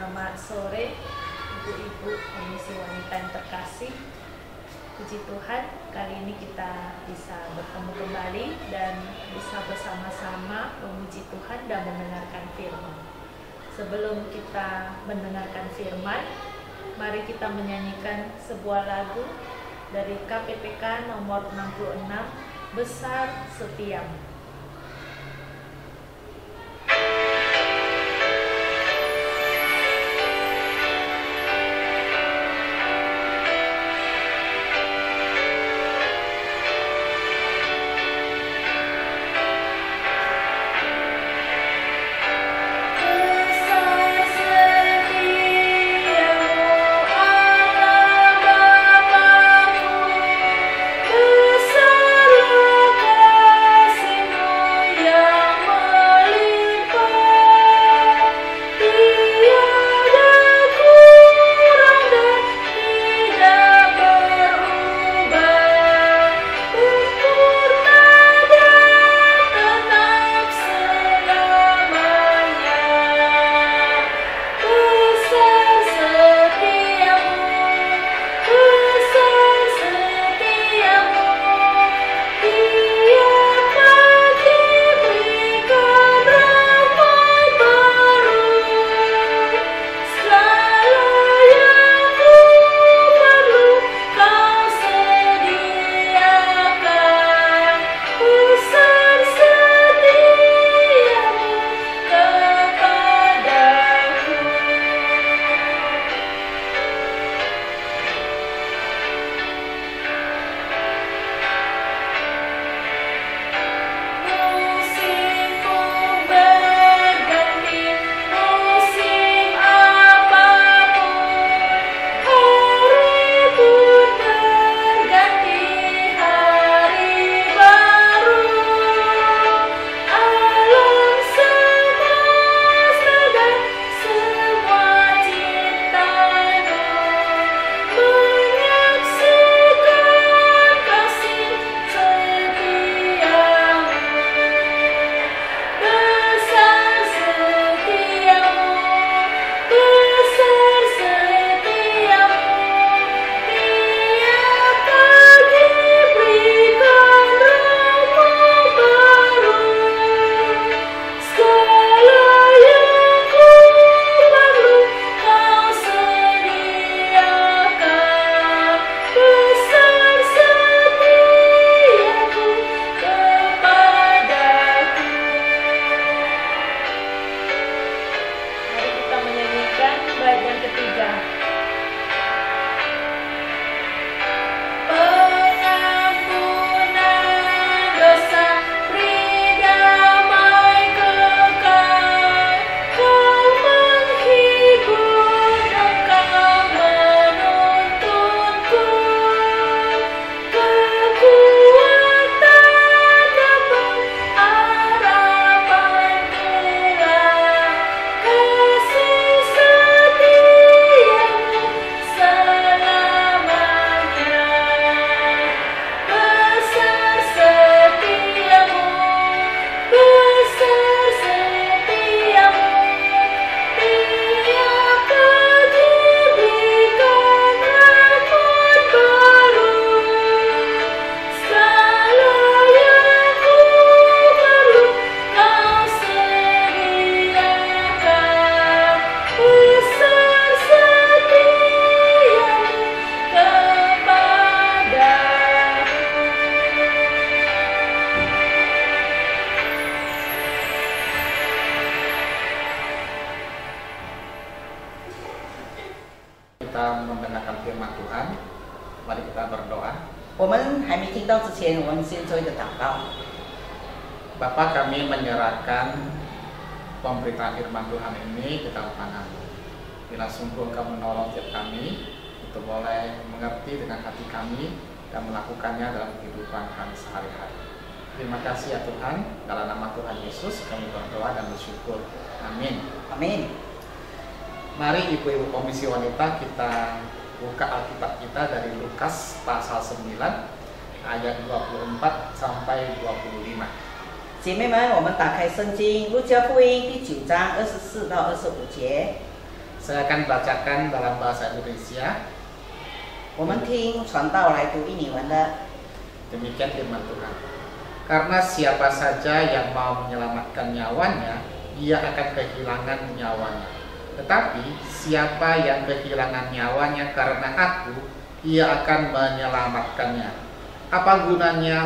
Selamat sore ibu-ibu Komisi Wanita yang terkasih. Puji Tuhan, kali ini kita bisa bertemu kembali dan bisa bersama-sama memuji Tuhan dan mendengarkan firman. Sebelum kita mendengarkan firman, mari kita menyanyikan sebuah lagu dari KPPK nomor 66, Besar Setiamu. Kita mendengarkan firman Tuhan, mari kita berdoa. 我们还没听到之前，我们先做一个祷告。 Bapa, kami menyerahkan pemberitaan firman Tuhan ini ke dalam tangan-Mu. Bila sungguh Engkau menolong setiap kami untuk boleh mengerti dengan hati kami dan melakukannya dalam kehidupan kami sehari-hari. Terima kasih ya Tuhan, dalam nama Tuhan Yesus kami berdoa dan bersyukur. Amin. Amin. Mari ibu-ibu Komisi Wanita kita buka Alkitab kita dari Lukas pasal 9 ayat 24 sampai 25. 姐妹们，我们打开圣经《路加福音》第9章24到25节。Saya akan bacakan dalam bahasa Indonesia. 我们听传道来读印尼文的。 Demikian firman Tuhan. Karena siapa saja yang mau menyelamatkan nyawanya, ia akan kehilangan nyawanya. Tetapi siapa yang kehilangan nyawanya karena aku, ia akan menyelamatkannya. Apa gunanya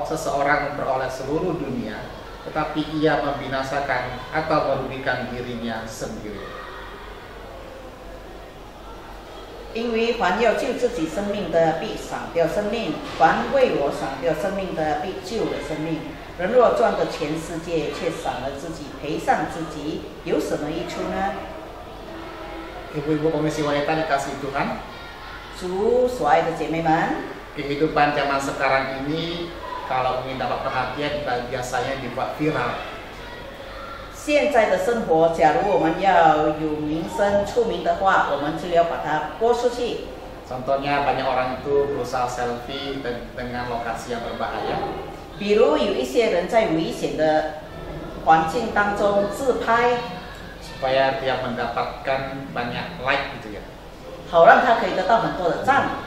seseorang memperoleh seluruh dunia, tetapi ia membinasakan atau merugikan dirinya sendiri? 因为凡要救自己生命的，必丧掉生命；凡为我丧掉生命的，必救了生命。人若赚得全世界，却丧了自己，赔上自己，有什么益处呢？ Ibu-ibu komisi wanita dikasih Tuhan, 主所爱的姐妹们， kehidupan zaman sekarang ini kalau ingin dapat perhatian biasanya dibuat viral. 现在的生活，假如我们要有名声、出名的话，我们就要把它播出去。 Contohnya banyak orang itu berusaha selfie dengan lokasi yang berbahaya. 比如有一些人在危险的环境当中自拍， supaya dia mendapatkan banyak like gitu ya. 好让他可以得到很多的赞。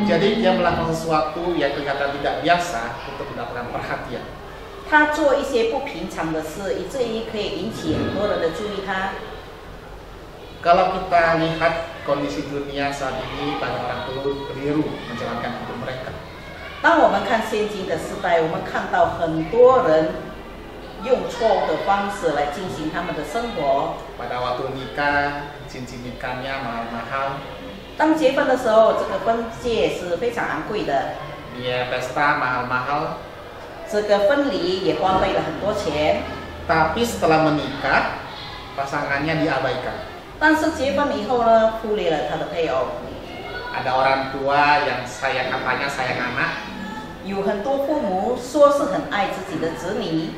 Jadi dia melakukan sesuatu yang kelihatan tidak biasa untuk mendapatkan perhatian. 他做一些不平常的事，以至于可以引起很多人的注意他。 Kalau kita lihat kondisi dunia saat ini, banyak orang itu keliru menjalankan hidup mereka. 当我们看现今的时代，我们看到很多人用错误的方式来进行他们的生活。 Pada waktu nikah, cincin nikahnya mahal-mahal. 当结婚的时候，这个婚戒是非常昂贵的， Dia pesta mahal-mahal. 这个婚礼也花费了很多钱。 Tapi setelah menikah, pasangannya diabaikan. 但是结婚以后呢，忽略了他的配偶。 Ada orang tua yang katanya sayang anak. 有很多父母说是很爱自己的子女，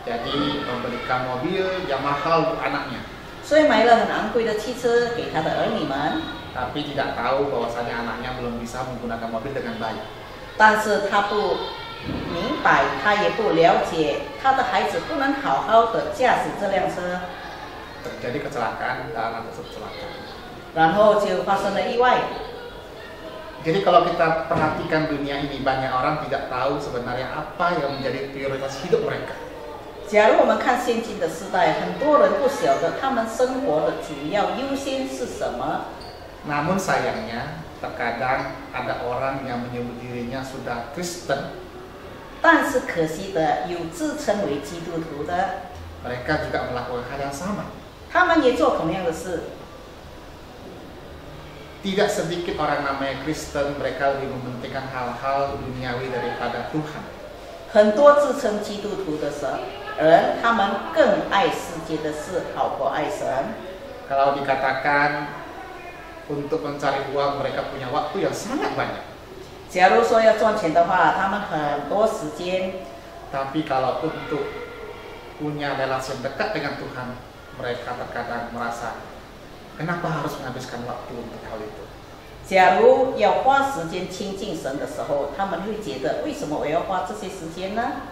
Jadi memberikan mobil yang mahal untuk anaknya. 所以买了很昂贵的汽车给他的儿女们。 Tapi tidak tahu bahwasanya anaknya belum bisa menggunakan mobil dengan baik. 但是他不明白，他也不了解，他的孩子不能好好的驾驶这辆车， Terjadi kecelakaan dan anak tersebut celaka. 然后就发生了意外。 Jadi kalau kita perhatikan dunia ini, banyak orang tidak tahu sebenarnya apa yang menjadi prioritas hidup mereka. 假如我们看现今的时代，很多人不晓得他们生活的主要优先是什么。 Namun sayangnya, terkadang ada orang yang menyebut dirinya sudah Kristen. 但是可惜的，有自称为基督徒的， Mereka juga melakukan hal yang sama. 他们也做同样的事。 Tidak sedikit orang namanya Kristen, mereka lebih mementingkan hal-hal duniawi daripada Tuhan. 很多自称基督徒的人，他们更爱世界的事，好过爱神。 Kalau dikatakan untuk mencari uang, mereka punya waktu yang sangat banyak. 假如说要赚钱的话，他们很多时间。 Tapi kalau untuk punya relasi yang dekat dengan Tuhan, mereka terkadang merasa, kenapa harus menghabiskan waktu untuk hal itu? 假如要花时间亲近神的时候，他们会觉得为什么我要花这些时间呢？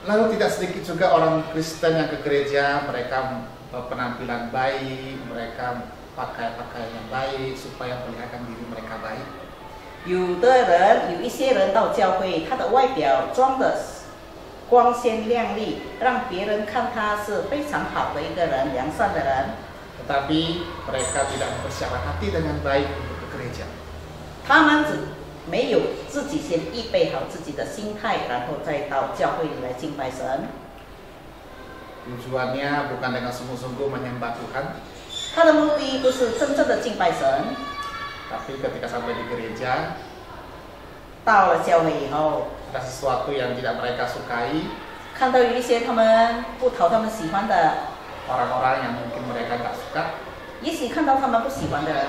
Lalu tidak sedikit juga orang Kristen yang ke gereja, mereka penampilan baik, mereka pakai pakaian yang baik supaya memperlihatkan diri mereka baik. 有的人，有一些人到教会，他的外表装的光鲜亮丽，让别人看他是非常好的一个人，良善的人。 Tetapi mereka tidak mempersiapkan hati dengan baik untuk ke gereja. 他们只没有自己先预备好自己的心态，然后再到教会里来敬拜神。 Tujuannya bukan dengan sungguh-sungguh menyembah Tuhan, 他的目的不是真正的敬拜神， tapi ketika sampai di gereja, 到了教会以后， ada sesuatu yang tidak mereka sukai, 看到有一些他们不讨他们喜欢的， orang-orang yang mungkin mereka nggak suka, 也许看到他们不喜欢的人，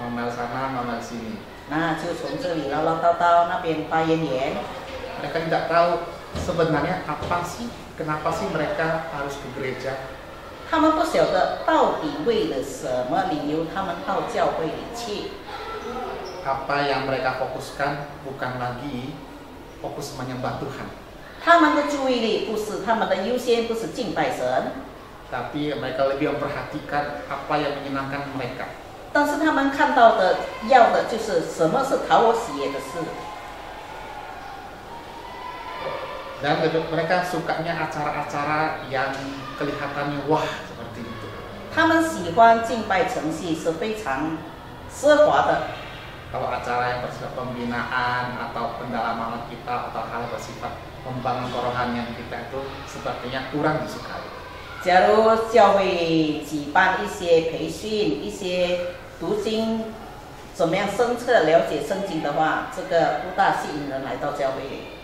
ngomel sana, ngomel sini. 那就从这里唠唠叨叨，那边发言言。 Mereka tidak tahu sebenarnya apa sih, kenapa sih mereka harus ke gereja. 他们不晓得到底为了什么理由他们到教会里去。 Apa yang mereka fokuskan bukan lagi fokus menyembah Tuhan. 他们的注意力不是他们的优先，不是敬拜神， tapi mereka lebih memperhatikan apa yang menyenangkan mereka. 但是他们看到的要的就是什么是讨我喜悦的事。 Dan mereka sukanya acara-acara yang kelihatannya wah seperti itu. 他们喜欢敬拜程序是非常奢华的。 Kalau acara yang bersifat pembinaan atau pendalaman kita atau hal bersifat membangun kerohanian kita itu sepertinya kurang disukai. 假如教会举办一些培训、一些读经，怎么样深刻了解圣经的话，这个不大吸引人来到教会里。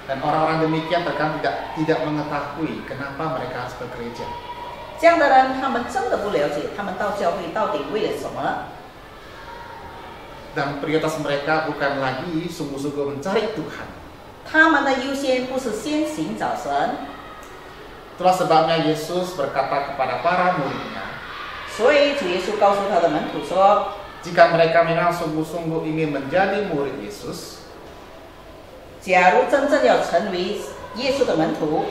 Dan orang-orang demikian terkadang tidak mengetahui kenapa mereka harus ke gereja. 这样的人，他们真的不了解，他们到教会到底为了什么？ Dan prioritas mereka bukan lagi sungguh-sungguh mencari Tuhan. 他们的优先不是先寻找神。 Itulah sebabnya Yesus berkata kepada para muridnya, 所以主耶稣告诉他的门徒说， jika mereka memang sungguh-sungguh ingin menjadi murid Yesus, 假如真正要成为耶稣的门徒，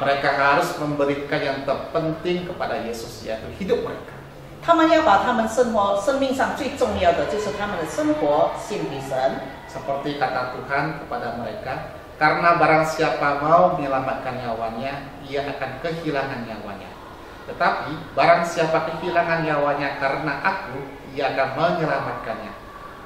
mereka harus memberikan yang terpenting kepada Yesus, yaitu hidup mereka. 他们要把他们生命上最重要的就是他们的生活献给神。 Seperti kata Tuhan kepada mereka, karena barang siapa mau menyelamatkan nyawanya, ia akan kehilangan nyawanya. Tetapi barang siapa kehilangan nyawanya karena aku, ia akan menyelamatkannya.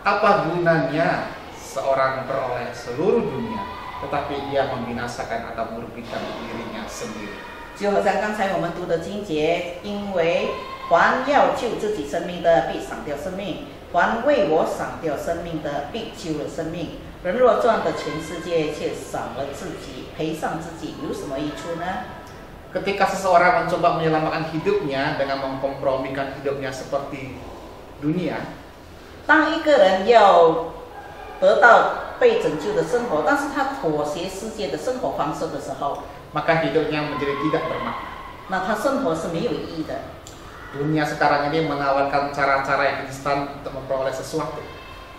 Apa gunanya seorang beroleh seluruh dunia, tetapi dia membinasakan atau merugikan dirinya sendiri? 就好像刚才我们读的经节，因为凡要救自己生命的，必赏掉生命；凡为我赏掉生命的，必救了生命。人若赚得全世界，却赏了自己，赔上自己，有什么益处呢？ Ketika seseorang mencoba menyelamatkan hidupnya dengan mengkompromikan hidupnya seperti dunia, 当一个人要得到被拯救的生活，但是他妥协世界的生活方式的时候， maka hidupnya menjadi tidak bermakna. 那他生活是没有意义的。 Dunia sekarang ini menawarkan cara-cara yang instan untuk memperoleh sesuatu.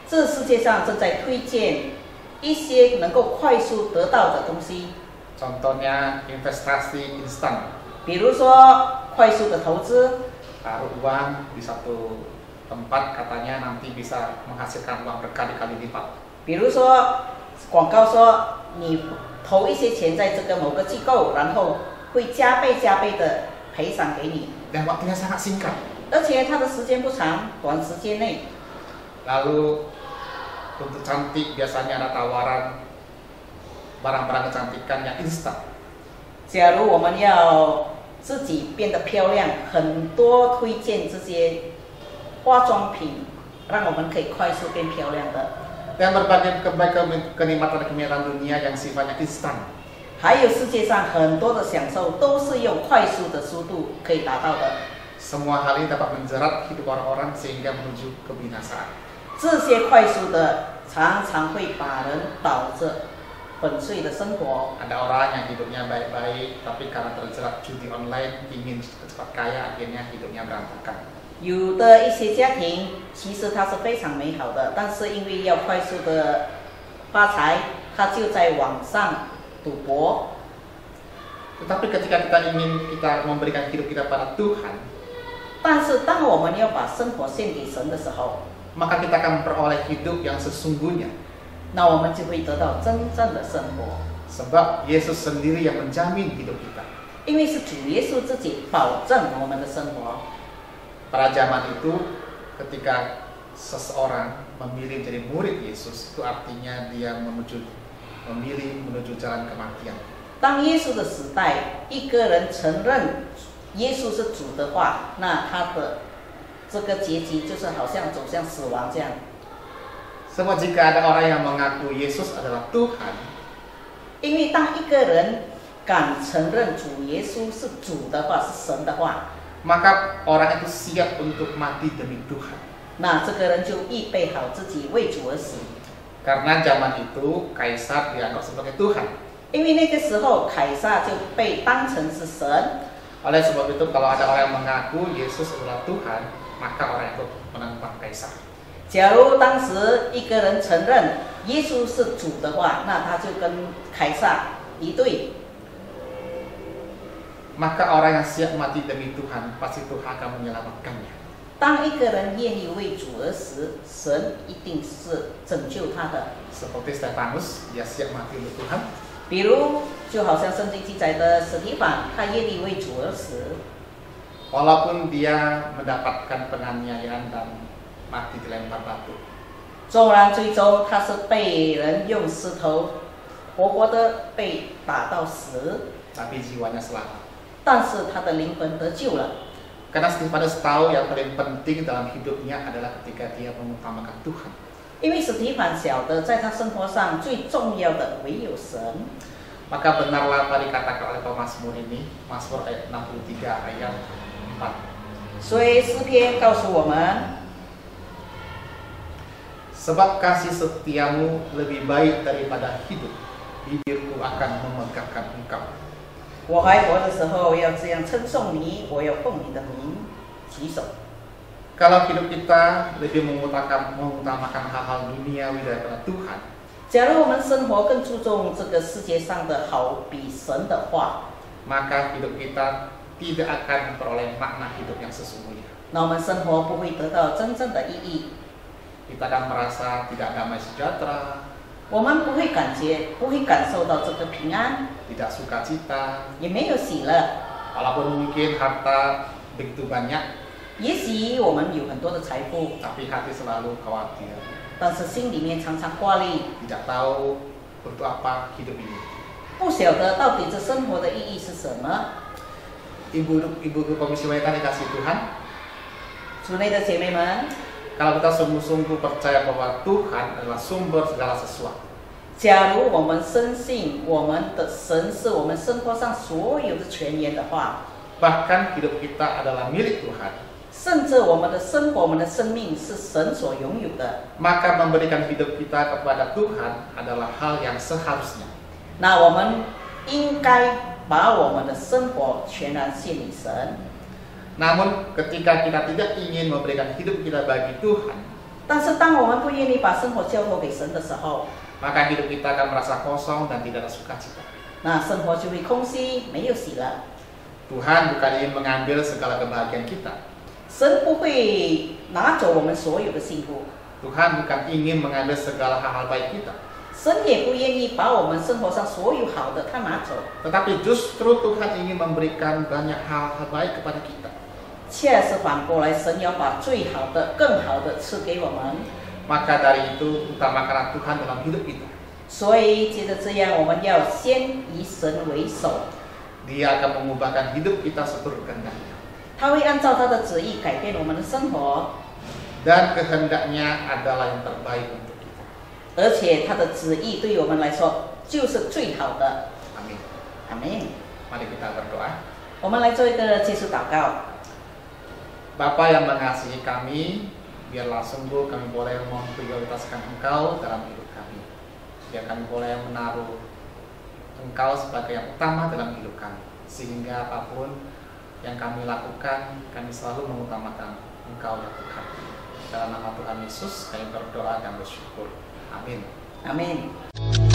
这世界上正在推荐一些能够快速得到的东西， Contohnya investasi instan, 比如说快速的投资， taruh uang di satu tempat katanya nanti bisa menghasilkan uang berkali-kali lipat. 比如说广告说你投一些钱在这个某个机构，然后会加倍的赔偿给你， Dan waktunya sangat singkat. 而且它的时间不长，短时间内。 Lalu untuk cantik biasanya ada tawaran barang-barang kecantikan yang instan. 假如我们要自己变得漂亮，很多推荐这些化妆品，让我们可以快速变漂亮的。 Dan berbagai kenikmatan dunia yang sifatnya instan. 还有世界上很多的享受都是用快速的速度可以达到的。 Semua hal ini dapat menjerat hidup orang-orang sehingga menuju kebinasaan. 这些快速的常常会把人导着粉碎的生活。 Ada orang yang hidupnya baik-baik, tapi karena terjerat judi online ingin cepat kaya, akhirnya hidupnya berantakan. 有的一些家庭其实它是非常美好的，但是因为要快速的发财，他就在网上赌博。 Tetapi ketika kita memberikan hidup kita pada Tuhan, 但是当我们要把生活献给神的时候， maka kita akan memperoleh hidup yang sesungguhnya. 那我们就会得到真正的生活。 Sebab Yesus sendiri yang menjamin hidup kita. 因为是主耶稣自己保证我们的生活。 Pada zaman itu, ketika seseorang memilih jadi murid Yesus, itu artinya dia memilih menuju jalan kematian. 当耶稣的时代，一个人承认耶稣是主的话，那他的这个结局就是好像走向死亡这样。 Sebab jika ada orang yang mengaku Yesus adalah Tuhan, 因为当一个人敢承认主耶稣是主的话，是神的话， maka orang itu siap untuk mati demi Tuhan. 那这个人就预备好自己为主而死。 Karena zaman itu Kaisar dianggap sebagai Tuhan. 因为那个时候凯撒就被当成是神。 Oleh sebab itu kalau ada orang yang mengaku Yesus adalah Tuhan, maka orang itu menentang Kaisar. 假如当时一个人承认耶稣是主的话，那他就跟凯撒敌对。maka orang yang siap mati demi Tuhan, pasti Tuhan akan menyelamatkannya. 当一个人愿意为主而死，神一定是拯救他的。 Seperti Stefanus, dia siap mati untuk Tuhan. 比如，就好像圣经记载的史提反，他愿意为主而死， Walaupun dia mendapatkan penganiayaan dan mati dilempar batu. 纵然最终他是被人用石头活活的被打到死， Tapi jiwanya selamat. 但是他的灵魂得救了。 Karena Stefanus tahu yang paling penting dalam hidupnya adalah ketika dia mengutamakan Tuhan. 因为史提反晓得，在他生活上最重要的唯有神。 Maka benarlah apa dikatakan oleh pemazmur ini, Mazmur ayat 63 ayat 4. 所以诗篇告诉我们， Sebab kasih setiamu lebih baik daripada hidup, bibirku akan memegahkan engkau. 我还活的时候要这样称颂你，我要奉你的名举手。 Kalau hidup kita lebih mengutamakan hal-hal duniawi daripada Tuhan, 假如我们生活更注重这个世界上的好比神的话， maka hidup kita tidak akan memperoleh makna hidup yang sesungguhnya. 那我们生活不会得到真正的意义， Kita akan merasa tidak damai sejahtera, 我们不会感受到这个平安， tidak sukacita. 也没有喜乐。 Walaupun mungkin harta begitu banyak, 也许我们有很多的财富， tapi hati selalu khawatir, 但是心里面常常挂虑， tidak tahu untuk apa hidup ini. 不晓得到底这生活的意义是什么。 Ibu-ibu komisi wanita dikasih Tuhan, 主内的姐妹们， kalau kita sungguh-sungguh percaya bahwa Tuhan adalah sumber segala sesuatu, 假如我们深信我们的神是我们生活上所有的泉源的话， bahkan hidup kita adalah milik Tuhan, 甚至我们的生活、我们的生命是神所拥有的， maka memberikan hidup kita kepada Tuhan adalah hal yang seharusnya. 那我们应该把我们的生活全然献给神。 Namun ketika kita tidak ingin memberikan hidup kita bagi Tuhan, 但是当我们不愿意把生活交托给神的时候， maka hidup kita akan merasa kosong dan tidak ada sukacita. 那生活就会空虚，没有喜乐。 Tuhan bukan ingin mengambil segala kebahagiaan kita. 神不会拿走我们所有的幸福， Tuhan bukan ingin mengambil segala hal-hal baik kita. 神也不愿意把我们生活上所有好的他拿走， Tetapi justru Tuhan ingin memberikan banyak hal-hal baik kepada kita. 恰是反过来，神要把最好的、更好的赐给我们。 Maka dari itu utamakanlah Tuhan dalam hidup kita. 所以接着这样，我们要先以神为首， Dia akan mengubahkan hidup kita seturut kehendaknya. 他会按照他的旨意改变我们的生活， Dan kehendaknya adalah yang terbaik untuk kita. 而且他的旨意对我们来说就是最好的。 Amin. 阿门。 Mari kita berdoa. 我们来做一个结束祷告。 Bapa yang mengasihi kami, biarlah sungguh kami boleh memprioritaskan Engkau dalam hidup kami. Biar kami boleh menaruh Engkau sebagai yang utama dalam hidup kami. Sehingga apapun yang kami lakukan, kami selalu mengutamakan Engkau ya Tuhan. Dalam nama Tuhan Yesus kami berdoa dan bersyukur. Amin. Amin.